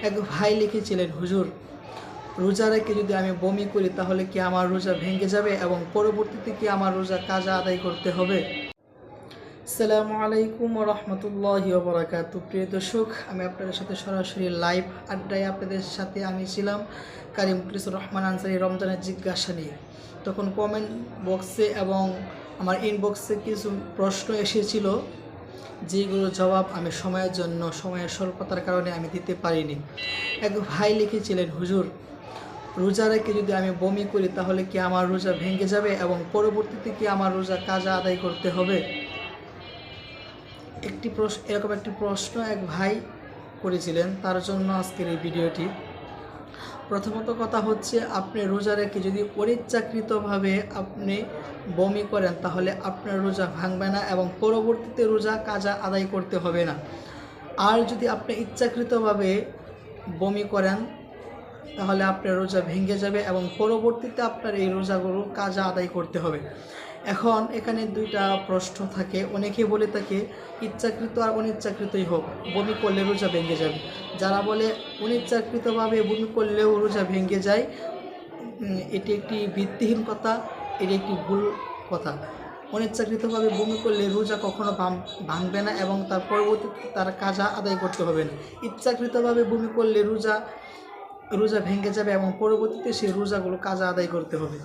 এক ভাই লিখেছিলেন, হুজুর, রোজা রেখে যদি আমি বমি করি তাহলে কি আমার রোজা ভেঙে যাবে এবং পরবর্তীতে কি আমার রোজা কাজা আদায় করতে হবে? আসসালামু আলাইকুম ওয়া রাহমাতুল্লাহি ওয়া বারাকাতুহু। প্রিয় দর্শক, আমি আপনাদের সাথে সরাসরি লাইভ আড্ডায় আপনাদের সাথে আমি ছিলাম কারি মুখলিসুর রহমান আনসারী রমজানের জিজ্ঞাসা নিয়ে। তখন কমেন্ট বক্সে এবং আমার ইনবক্সে কিছু প্রশ্ন এসেছিল, যেগুলোর জবাব আমি সময়ের স্বল্পতার কারণে আমি দিতে পারিনি। এক ভাই লিখেছিলেন, হুজুর, রোজা রেখে যদি আমি বমি করি তাহলে কি আমার রোজা ভেঙে যাবে এবং পরবর্তীতে কি আমার রোজা কাজা আদায় করতে হবে? এরকম একটি প্রশ্ন এক ভাই করেছিলেন, তার জন্য আজকের এই ভিডিওটি। প্রথমত কথা হচ্ছে, আপনি রোজা রেখে যদি অনিচ্ছাকৃতভাবে আপনি বমি করেন তাহলে আপনার রোজা ভাঙবে না এবং পরবর্তীতে রোজা কাজা আদায় করতে হবে না। আর যদি আপনি ইচ্ছাকৃতভাবে বমি করেন তাহলে আপনার রোজা ভেঙে যাবে এবং পরবর্তীতে আপনার এই রোজাগুলো কাজা আদায় করতে হবে। এখন এখানে দুইটা প্রশ্ন থাকে, অনেকে বলে থাকে ইচ্ছাকৃত আর অনিচ্ছাকৃতই হোক বমি করলে রোজা ভেঙে যাবে। যারা বলে অনিচ্ছাকৃতভাবে বমি করলেও রোজা ভেঙে যায়, এটি একটি ভিত্তিহীন কথা, এটি একটি ভুল কথা। অনিচ্ছাকৃতভাবে বমি করলে রোজা কখনো ভাঙবে না এবং তার পরবর্তীতে তার কাজা আদায় করতে হবে না। ইচ্ছাকৃতভাবে বমি করলে রোজা ভেঙে যাবে এবং পরবর্তীতে সেই রোজাগুলো কাজা আদায় করতে হবে।